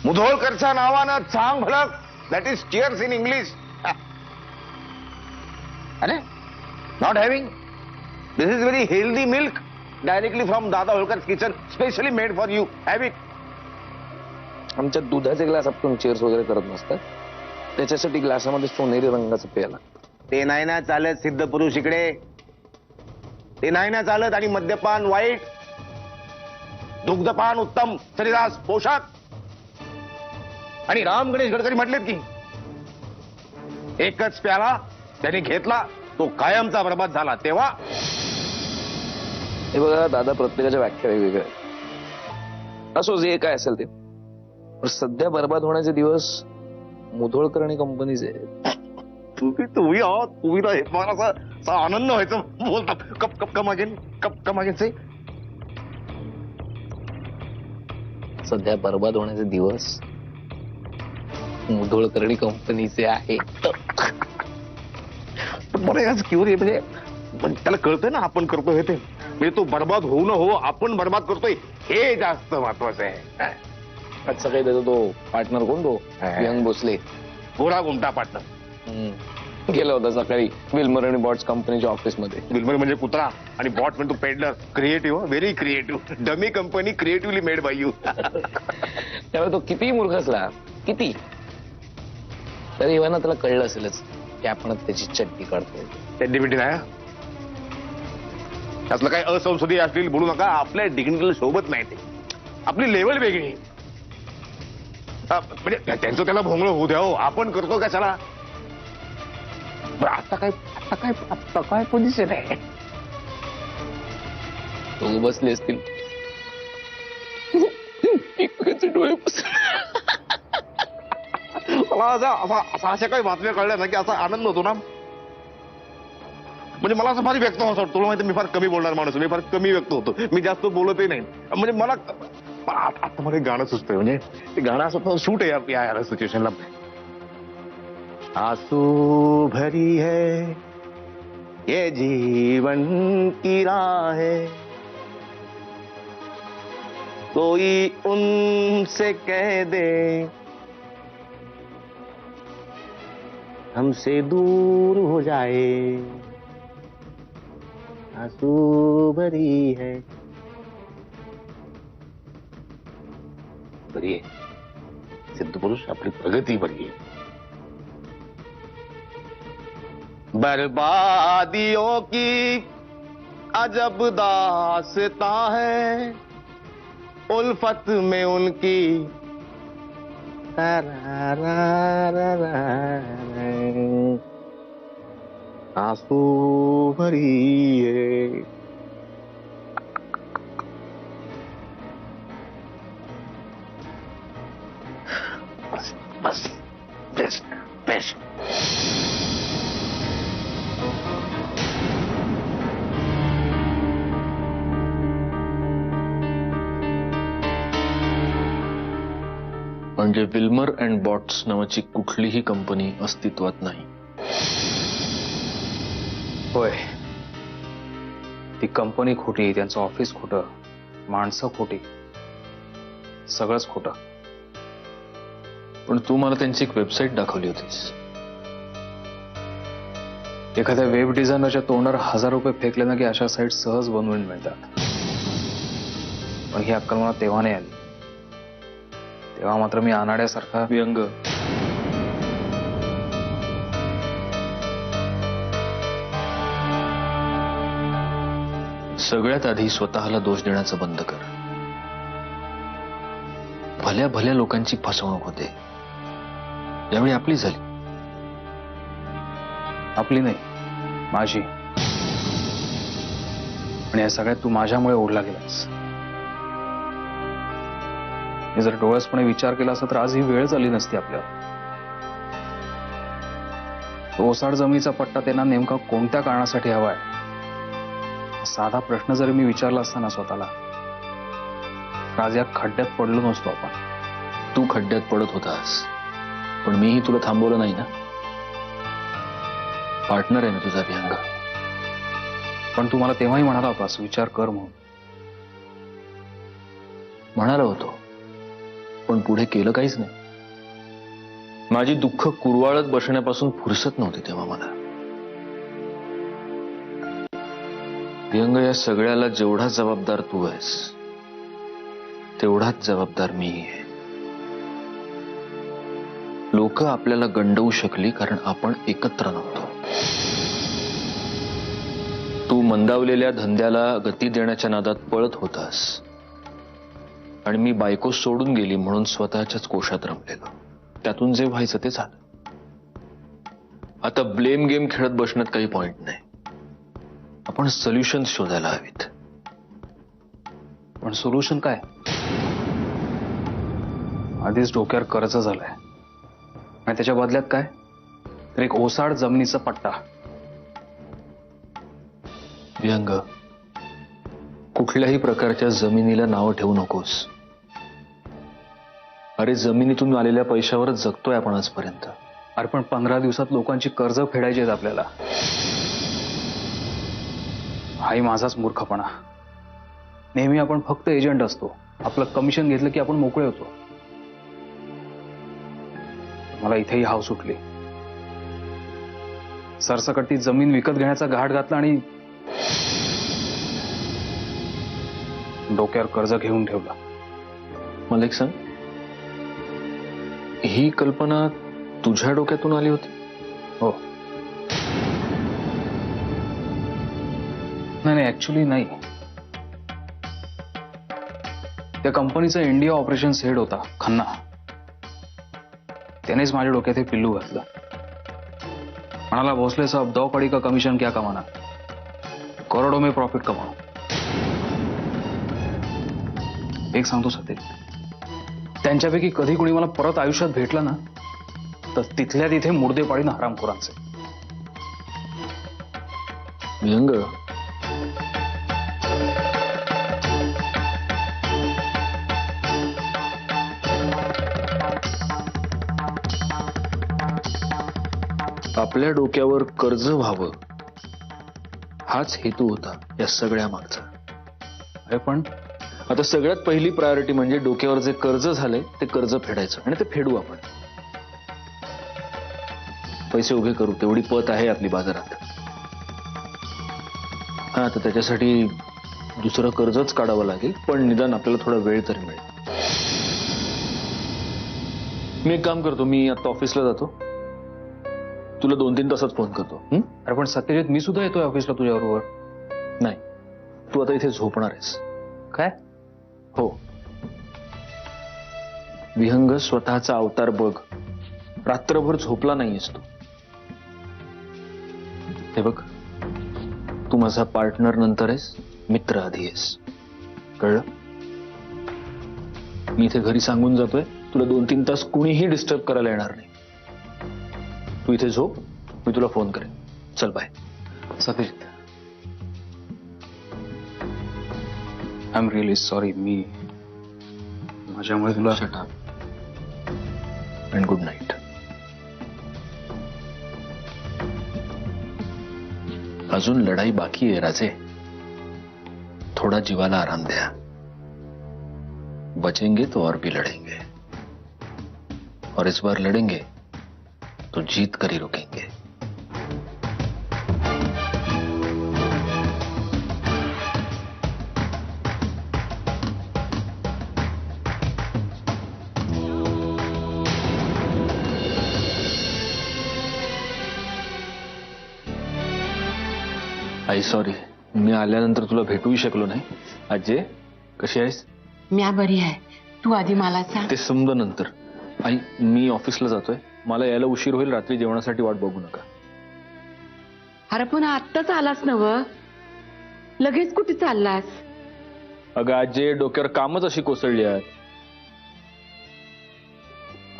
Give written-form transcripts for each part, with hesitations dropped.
मुधोळकरच्या नावानं चांग भलक, that is cheers in English. अरे not having, this is very healthy milk directly from Dada Holkar kitchen, specially made for you. Have it. आमच्या दुधाचे glass आपण chairs वगैरे करत नसतात, त्याच्यासाठी ग्लासामध्ये सोनेरी रंगाचं पेय लागतं. ते नाही ना चालत सिद्ध पुरुष इकडे, ते नाही ना चालत. आणि मद्यपान वाईट, दुग्धपान उत्तम, शरीरास पोषक. आणि राम गणेश गडकरी म्हटलेत की एकच प्याला त्याने घेतला तो कायमचा बरबाद झाला. तेव्हा हे बघा दादा, प्रत्येकाच्या व्याख्या वेगवेगळ्या आहेत. असो जे काय असेल ते, पण सध्या बर्बाद होण्याचे दिवस मुधोळकर आणि कंपनीचे आहेत. तुम्ही आहोत, तुम्ही ना हे मला असा आनंद व्हायचं बोलतात. कप कप कमागेन, कप कमागेनचे. सध्या बर्बाद होण्याचे दिवस मुधोळकर आणि कंपनीचे आहेत. पण मला याच क्युरी म्हणजे त्याला कळतंय ना आपण करतोय हे ते, म्हणजे तो बर्बाद होऊ न हो, आपण बर्बाद करतोय हे जास्त महत्वाचं आहे. आज सकाळी त्याचा तो पार्टनर कोण, तो यंग भोसले, गोरा गुमटा पार्टनर गेला होता सकाळी विल्मर आणि बॉट्स कंपनीच्या ऑफिसमध्ये. विल्मर म्हणजे कुत्रा आणि बॉट म्हणजे तो peddler. Creative, very creative. Dummy company creatively made by you. त्यामुळे तो किती मूर्ख असला, किती तरी इव्हाना त्याला कळलं असेलच की आपण त्याची चड्डी काढतोय. चड्डी नाही असलं काही असंसदीय असलेली बोलू नका. आपल्या डिग्निटीला सोबत नाही ते. आपली लेवल वेगळी. म्हणजे त्यांचं त्याला भोंगळ होऊ द्या हो, आपण करतो कशाला. आता काय पोझिशन आहे. तो बसले असतील डोळे मला अशा काही बातम्या कळल्या ना की असा आनंद होतो ना. म्हणजे मला असं फार व्यक्त होतं. तुला माहिती मी फार कमी बोलणार माणूस, मी फार कमी व्यक्त होतो, मी जास्त बोलतही नाही. म्हणजे मला आता मला गाणं सुचतंय, म्हणजे ते गाणं असं शूट आहे या सिच्युएशनला. आंसू भरी है ये जीवन की राह है, कोई उनसे कह दे हमसे दूर हो जाए. आंसू भरी है, बरी आहे सिद्ध पुरुष, आपली प्रगती बरी आहे. बर्बादियों की अजब दास्तां है, उल्फत में उनकी आंसू भरी है. बस बस बेस्ट बेस्ट. म्हणजे विल्मर अँड बॉट्स नावाची कुठलीही कंपनी अस्तित्वात नाही. होय, ती कंपनी खोटी, त्यांचं ऑफिस खोटं, माणसं खोटी, सगळंच खोटं. पण तू मला त्यांची एक वेबसाईट दाखवली होतीस. एखाद्या वेब डिझायनरच्या तोंडावर 1000 रुपये फेकले ना की अशा साईट सहज बनवून मिळतात. पण ही अक्कल मला तेव्हा नाही आली. तेव्हा मात्र मी अनाड्यासारखा व्यंग, सगळ्यात आधी स्वतःला दोष देण्याचं बंद कर. भल्या भल्या लोकांची फसवणूक होते, यावेळी आपली झाली. आपली नाही, माझी. आणि या सगळ्यात तू माझ्यामुळे ओढला गेलास. मी जर डोळसपणे विचार केला असता तर आज ही वेळ झाली नसती आपल्यावर. तो ओसाड जमिनीचा पट्टा त्यांना नेमका कोणत्या कारणासाठी हवाय, साधा प्रश्न जरी मी विचारला असता ना स्वतःला, तर आज या खड्ड्यात पडलो नसतो आपण. तू खड्ड्यात पडत होतास, पण मीही तुला थांबवलं नाही ना. पार्टनर आहे ना तुझा व्यंग. पण तू मला तेव्हाही म्हणाला होतास विचार कर म्हणून. म्हणालो होतो, पण पुढे केलं काहीच नाही. माझी दुःख कुरवाळत बसण्यापासून फुरसत नव्हती तेव्हा मला. व्यंग, या सगळ्याला जेवढा जबाबदार तू आहेस तेवढाच जबाबदार मी आहे. लोक आपल्याला गंडवू शकली कारण आपण एकत्र नव्हतो. तू मंदावलेल्या धंद्याला गती देण्याच्या नादात पळत होतास आणि मी बायको सोडून गेली म्हणून स्वतःच्याच कोशात रमलेलो. त्यातून जे व्हायचं ते झालं. आता ब्लेम गेम खेळत बसण्यात काही पॉइंट नाही. आपण सोल्युशन शोधायला हवीत. पण सोल्युशन काय? आधीच डोक्यावर कर्ज झालंय आणि त्याच्या बदल्यात काय तर एक ओसाड जमिनीचा पट्टा. व्यंग, कुठल्याही प्रकारच्या जमिनीला नाव ठेवू नकोस. अरे, जमिनीतून आलेल्या पैशावरच जगतोय आपण आजपर्यंत. अरे पण 15 दिवसात लोकांची कर्ज फेडायची आहेत आपल्याला. हाही माझाच मूर्खपणा. नेहमी आपण फक्त एजंट असतो. आपलं कमिशन घेतलं की आपण मोकळे होतो. मला इथेही हाव सुटली. सरसकट ती जमीन विकत घेण्याचा घाट घातला आणि डोक्यावर कर्ज घेऊन ठेवला. मला एक सांग, ही कल्पना तुझ्या डोक्यातून आली होती? हो. नाही, ऍक्च्युली नाही. त्या कंपनीचा इंडिया ऑपरेशन्स हेड होता खन्ना. त्यानेच माझ्या डोक्यात हे पिल्लू घातलं. म्हणाला, भोसले साहब 2 कड़ी का कमीशन क्या कमाना, करोडों में प्रॉफिट कमाओ. एक सांगतो सत्य, त्यांच्यापैकी कधी कोणी मला परत आयुष्यात भेटला ना तर तिथल्या तिथे मुर्दे पाडीन हरामखोरांचे. व्यंग, आपल्या डोक्यावर कर्ज व्हावं हाच हेतू होता या सगळ्या मागचा. अरे पण आता सगळ्यात पहिली प्रायोरिटी म्हणजे डोक्यावर जे कर्ज झालंय ते कर्ज फेडायचं आणि ते फेडू आपण. पैसे उभे करू तेवढी पत आहे आपली बाजारात. हा, तर त्याच्यासाठी दुसरं कर्जच काढावं लागेल, पण निदान आपल्याला थोडा वेळ तरी मिळेल. मी एक काम करतो, मी आता ऑफिसला जातो, तुला 2-3 तासात फोन करतो. अरे पण सत्यजित, मी सुद्धा येतोय ऑफिसला तुझ्याबरोबर. नाही, तू आता इथे झोपणार आहेस. काय? हो. विहंग, स्वतःचा अवतार बघ. रात्रभर झोपला नाहीयेस तू. हे बघ, तू माझा पार्टनर नंतर आहेस, मित्र आधी आहेस. कळलं? मी इथे घरी सांगून जातोय, तुला 2-3 तास कुणीही डिस्टर्ब करायला येणार नाही. तू इथे झोप, मी तुला फोन करेन. चल, bye. Satyajit, I am really sorry. मी माझ्यामुळे तुला shut up and good night. अजून लढाई बाकी आहे राजे. थोड़ा जीवाला आराम द्या. बचेंगे तो और भी लड़ेंगे, और इस बार लड़ेंगे तो जीत कर ही रुकेंगे. आई सॉरी, मी आल्यानंतर तुला भेटूही शकलो नाही. अजय, कशी आहेस? म्या बरी आहे. तू आधी मला सांग. ते समजा नंतर. आई, मी ऑफिसला जातोय, मला यायला उशीर होईल. रात्री जेवणासाठी वाट बघू नका. अरे पण आत्ताच आलास नव, लगेच कुठे चाललास? अगं अजय, डोक्यावर कामच अशी कोसळली आहे.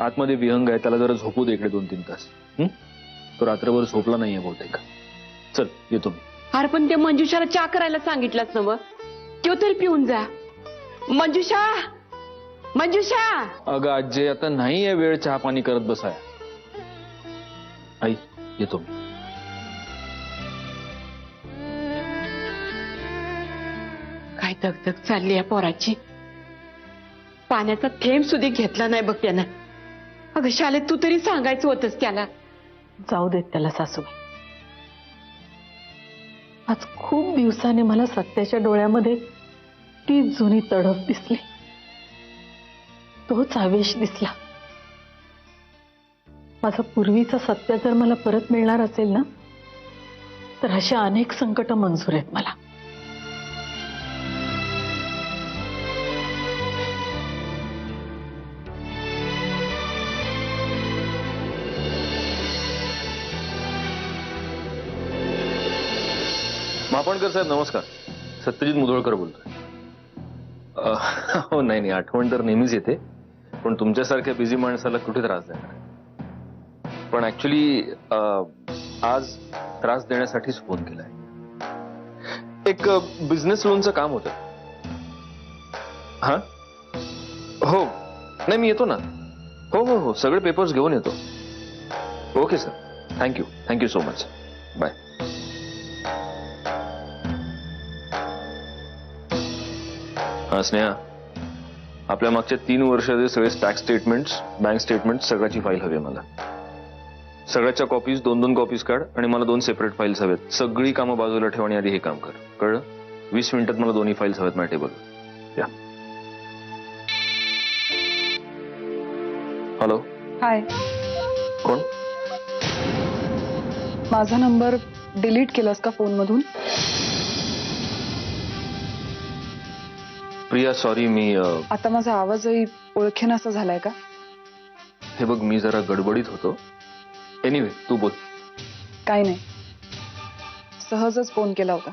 आतमध्ये विहंग आहे, त्याला जरा झोपू दे इकडे 2-3 तास. तो रात्रभर झोपला नाहीये बहुतेक. चल, येतो मी. अरे पण त्या मंजुषाला चहा करायला सांगितलंस नव, तो तरी पिऊन जा. मंजुषा, मंजुषा. अगं अजय, आता नाही आहे वेळ चहा पाणी करत बसाय. आई, येतो मी. काय दगदग चालली या पोराची. पाण्याचा थेंब सुद्धा घेतला नाही बघ त्यानं. अगं शाळेत तू तरी सांगायचं होतंस त्याला. जाऊ देत त्याला सासूबाई. आज खूप दिवसाने मला सत्याच्या डोळ्यामध्ये ती जुनी तडफ दिसली, तोच आवेश दिसला. माझा पूर्वीचा सत्य जर मला परत मिळणार असेल ना, तर अशा अनेक संकट मंजूर आहेत मला. मापणकर साहेब नमस्कार. सत्यजित मुधोळकर बोलतोय. हो नाही आठवण तर नेहमीच येते, पण तुमच्यासारख्या बिझी माणसाला कुठे त्रास देणार. पण ऍक्च्युली आज त्रास देण्यासाठीच फोन केलाय. एक बिझनेस लोनचं काम होतं. हा हो नाही मी येतो ना. हो हो हो सगळे पेपर्स घेऊन येतो. Okay sir thank you so much. Bye. हा स्नेहा, आपल्या मागच्या 3 वर्षाचे सगळे टॅक्स स्टेटमेंट्स, बँक स्टेटमेंट सगळ्याची फाईल हवी मला. सगळ्याच्या कॉपीज 2-2 कॉपीज काढ आणि मला 2 सेपरेट फाईल्स हवेत. सगळी कामं बाजूला ठेव आणि आधी हे काम कर. कळलं? 20 मिनिटात मला दोन्ही फाईल्स हवेत माझ्या टेबल. या. हॅलो. हाय. कोण? माझा नंबर डिलीट केलास का फोन मधून? प्रिया सॉरी मी आता माझा आवाजही ओळखेनासा झालाय का? हे बघ मी जरा गडबडीत होतो. एनिवे तू बोल. काय नाही, सहजच फोन केला होता.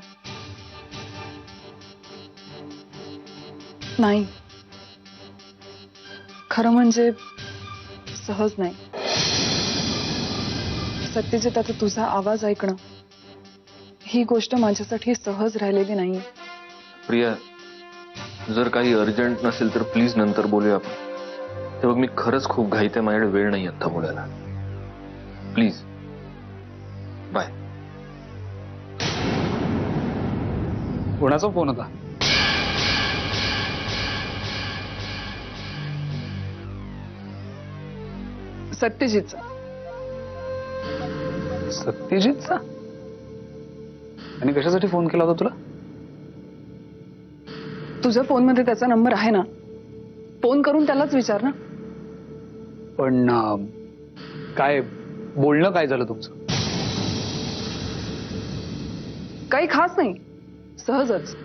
नाही खरं म्हणजे सहज नाही. सत्यजित आता तुझा आवाज ऐकणं ही गोष्ट माझ्यासाठी सहज राहिलेली नाही. प्रिया जर काही अर्जंट नसेल तर प्लीज नंतर बोलूया आपण. ते बघ मी खरंच खूप घाईत आहे, माझ्याकडे वेळ नाही आता बोलायला. Please bye. कोणाचा फोन होता? सत्यजितचा. सत्यजितचा? आणि कशासाठी फोन केला होता तुला? तुझ्या फोन मध्ये त्याचा नंबर आहे ना, फोन करून त्यालाच विचार ना. पण काय बोलणं काय झालं तुमचं? काही खास नाही, सहजच.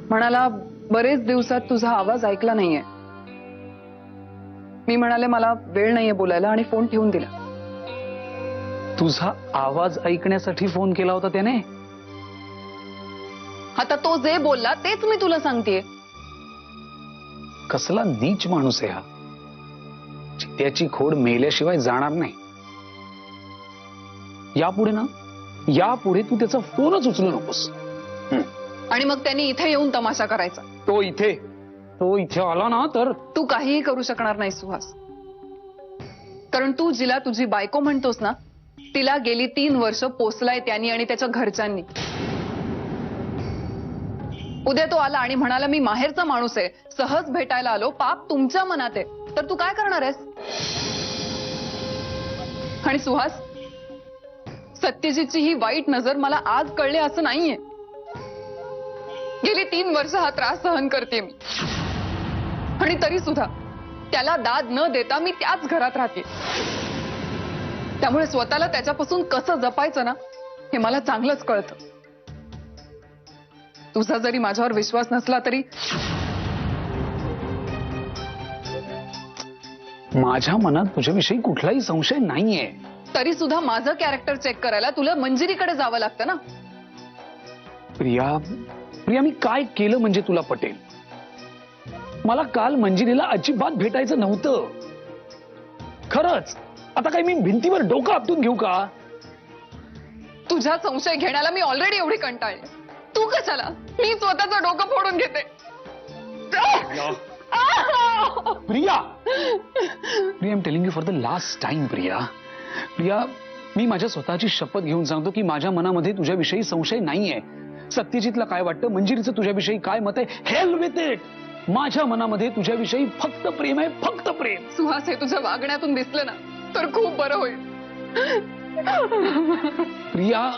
म्हणाला बरेच दिवसात तुझा आवाज ऐकला नाहीये. मी म्हणाले मला वेळ नाहीये बोलायला आणि फोन ठेवून दिला. तुझा आवाज ऐकण्यासाठी फोन केला होता त्याने? आता तो जे बोलला तेच मी तुला सांगतेय. कसला नीच माणूस आहे हा. त्याची खोड मेल्याशिवाय जाणार नाही. यापुढे तू त्याचा फोनच उचलू नकोस. आणि मग त्यांनी इथे येऊन तमाशा करायचा. तो इथे आला ना तर तू काहीही करू शकणार नाही सुहास. कारण तू जिला तुझी बायको म्हणतोस ना, तिला गेली 3 वर्ष पोसलाय त्यांनी आणि त्याच्या घरच्यांनी. उद्या तो आला आणि म्हणाला मी माहेरचा माणूस आहे, सहज भेटायला आलो, पाप तुमच्या मनात आहे, तर तू काय करणार आहेस? आणि सुहास, सत्यजितची ही वाईट नजर मला आज कळले असं नाहीये. गेली 3 वर्ष हा त्रास सहन करते मी, आणि तरी सुद्धा त्याला दाद न देता मी त्याच घरात राहते. त्यामुळे स्वतःला त्याच्यापासून कसं जपायचं ना, हे मला चांगलंच कळतं. तुझा जरी माझ्यावर विश्वास नसला तरी माझ्या मनात तुझ्याविषयी कुठलाही संशय नाहीये. तरी सुद्धा माझं कॅरेक्टर चेक करायला तुला मंजिरीकडे जावं लागतं ना. प्रिया मी काय केलं म्हणजे तुला पटेल? मला काल मंजिरीला अजिबात भेटायचं नव्हतं. खरंच. आता काय मी भिंतीवर डोकं आपटून घेऊ का? तुझ्या संशय घेण्याला मी ऑलरेडी एवढी कंटाळले. तू कशाला? मी स्वतःचं डोकं फोडून घेते. Priya I am telling you for the last time. Priya मी माझ्या स्वतःची शपथ घेऊन सांगतो की माझ्या मनामध्ये तुझ्याविषयी संशय नाहीये. सत्यजितला काय वाटतं, मंजिरीचं तुझ्याविषयी काय मत आहे, हेल विथ इट. माझ्या मनामध्ये तुझ्याविषयी फक्त प्रेम आहे, फक्त प्रेम. सुहास, हे तुझ्या वागण्यातून दिसलं ना तर खूप बरं होईल. प्रिया,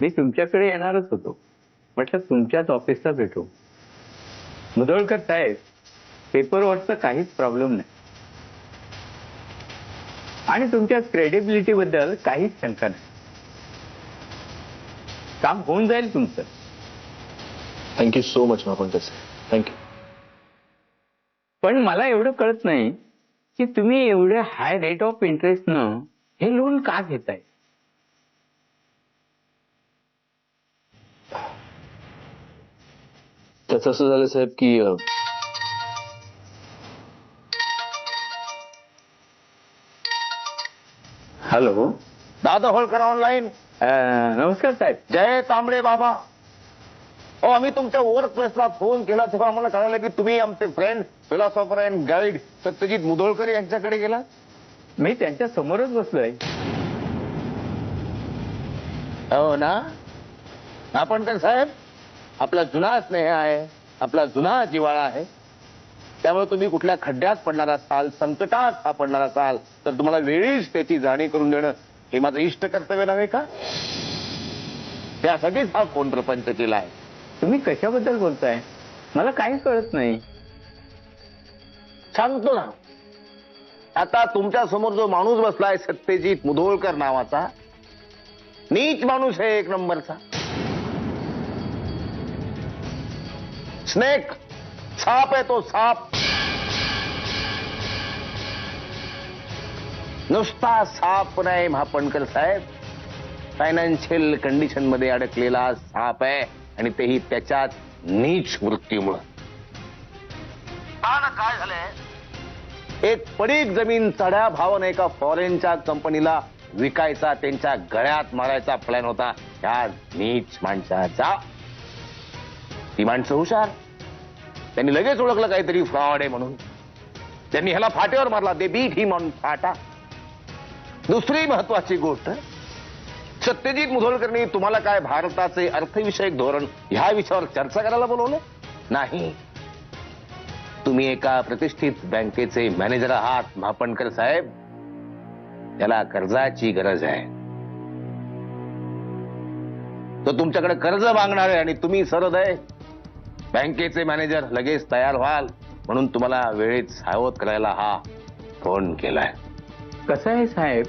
मी तुमच्याकडे येणारच होतो. म्हटलं तुमच्याच ऑफिसला भेटू. मुधोळकर साहेब, पेपरवर्कचा काहीच प्रॉब्लेम नाही आणि तुमच्या क्रेडिबिलिटी बद्दल काहीच शंका नाही. काम होऊन जाईल तुमचं. थँक्यू सो मच महापंकज साहेब, थँक्यू. पण मला एवढं कळत नाही की तुम्ही एवढ्या हाय रेट ऑफ इंटरेस्टनं हे लोन का घेताय. त्याचं असं झालं साहेब की हॅलो, दादा होळकर ऑनलाईन. नमस्कार साहेब. जय तांबडे बाबा. आम्ही तुमच्या वर्क प्लेसला फोन केला तेव्हा आम्हाला कळालं की तुम्ही आमचे friend, philosopher and guide Satyajit Mudholkar यांच्याकडे गेला. मी त्यांच्या समोरच बसलोय. हो ना. आपण तर साहेब, आपला जुना स्नेह आहे, आपला जुना जिव्हाळा आहे. त्यामुळे तुम्ही कुठल्या खड्ड्यात पडणार असाल, संकटात सापडणार असाल तर तुम्हाला वेळीच त्याची जाणीव करून देणं हे माझं इष्ट कर्तव्य नव्हे का. त्यासाठीच हा फोन प्रपंच केला आहे. तुम्ही कशाबद्दल बोलताय, मला काही कळत नाही. सांगतो ना. आता तुमच्या समोर जो माणूस बसलाय सत्यजित मुधोळकर नावाचा, नीच माणूस आहे एक नंबरचा. स्नेक, साप आहे तो, साप. नुसता साप नाही महापणकर साहेब, फायनान्शियल कंडिशन मध्ये अडकलेला साप आहे आणि तेही त्याच्यात नीच वृत्तीमुळं. काय झालंय, एक पडीक जमीन चढ्या भावाने एका फॉरेनच्या कंपनीला विकायचा, त्यांच्या गळ्यात मारायचा प्लॅन होता ह्या नीच माणसाचा. ती माणसं हुशार, त्यांनी लगेच ओळखलं काहीतरी फ्रॉड आहे म्हणून. त्यांनी ह्याला फाट्यावर मारला. दे बीट हिम ऑन फाटा. दुसरी महत्वाची गोष्ट, सत्यजित मुधोळकरनी तुम्हाला काय भारताचे अर्थविषयक धोरण ह्या विषयावर चर्चा करायला बोलवलं नाही. तुम्ही एका प्रतिष्ठित बँकेचे मॅनेजर आहात महापणकर साहेब. त्याला कर्जाची गरज आहे. तो तुमच्याकडे कर्ज मागणार आहे आणि तुम्ही सरदय बँकेचे मॅनेजर लगेच तयार व्हाल म्हणून तुम्हाला वेळेत सावध करायला हा फोन केलाय. कसं आहे साहेब,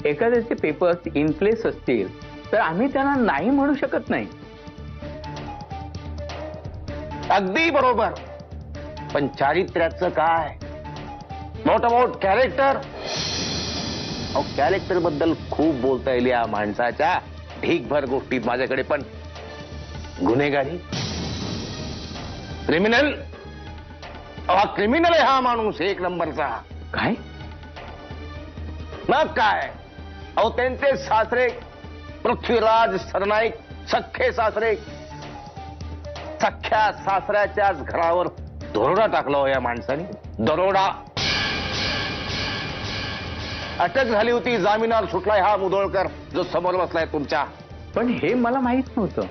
एखाद्याचे पेपर्स इन प्लेस असतील तर आम्ही त्यांना नाही म्हणू शकत नाही. अगदी बरोबर. पण चारित्र्याचं काय, नॉट अबाउट कॅरेक्टर. कॅरेक्टर बद्दल खूप बोलता येईल या माणसाच्या ढीकभर गोष्टीत माझ्याकडे. पण गुन्हेगारी, क्रिमिनल, हा क्रिमिनल आहे हा माणूस एक नंबरचा. काय मग काय. अहो त्यांचे सासरे पृथ्वीराज सरनाईक, सख्खे सासरे, सख्या सासऱ्याच्याच घरावर दरोडा टाकला हो या माणसाने. दरोडा. अटक झाली होती, जामिनावर सुटलाय हा मुधोळकर जो समोर बसलाय तुमच्या. पण हे मला माहित नव्हतं.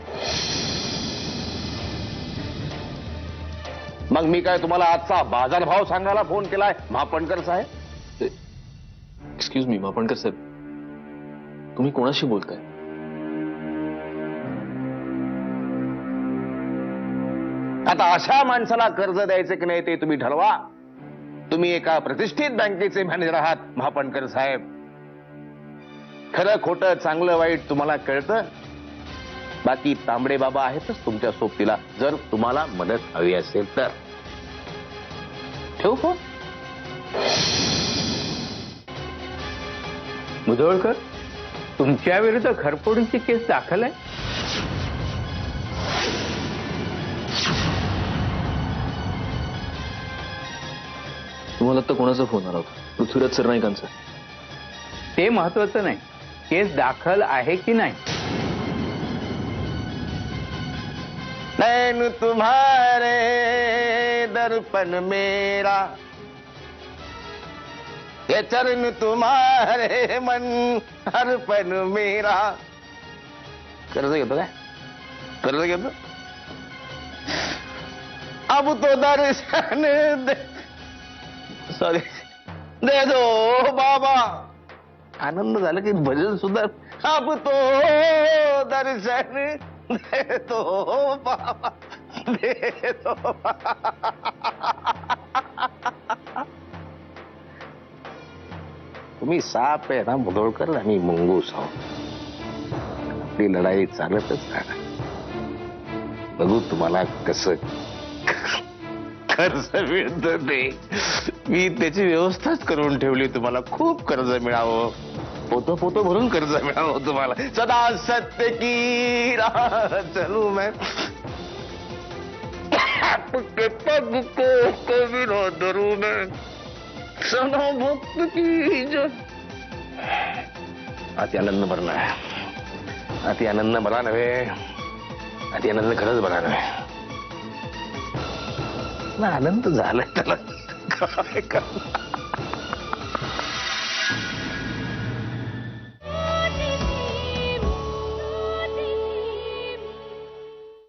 मग मी काय तुम्हाला आजचा बाजारभाव सांगायला फोन केलाय महापणकर साहेब. एक्सक्यूज मी महापणकर साहेब, तुम्ही कोणाशी बोलताय. आता अशा माणसाला कर्ज द्यायचे की नाही ते तुम्ही ठरवा. तुम्ही एका प्रतिष्ठित बँकेचे मॅनेजर आहात महापणकर साहेब. खरं खोटं, चांगलं वाईट तुम्हाला कळतं. बाकी तांबडे बाबा आहेतच तुमच्या सोबतीला जर तुम्हाला मदत हवी असेल तर. ठेवू फोन. मुधोळकर, तुमच्या विरुद्ध घरफोडीची केस दाखल आहे. तुम्हाला आता कोणाचा फोन आला होता? पृथ्वीराज सरनाईकांचा. ते महत्वाचं नाही, केस दाखल आहे की नाही. नैन तुम्हारे दर्पण मेरा, ये चरण तुम्हारे मन अर्पण मेरा. कर्ज घेतो काय? कर्ज घेतो. अब तो दर्शन दे, सॉरी, दे दो बाबा. आनंद झाला की भजन सुद्धा. अब तो दर्शन दे दो बाबा, दे दो बाबा. तुम्ही साप आहे ना मुधोळकर, आणि मुंगूस आहोत. आपली लढाई चालतच राहणार. बघू तुम्हाला कसं कर्ज मिळतं ते. मी त्याची व्यवस्थाच करून ठेवली, तुम्हाला खूप कर्ज मिळावं, पोतं पोतं भरून कर्ज मिळावं तुम्हाला. सदा सत्य की राह चलू मैं, आपके पग को कभी न धरू मैं, सनो भक्त की जो. अति आनंद बरना आहे, अति आनंद बरा नव्हे, अति आनंद खरंच बरा नव्हे. आनंद झालाय त्याला, काय करणार.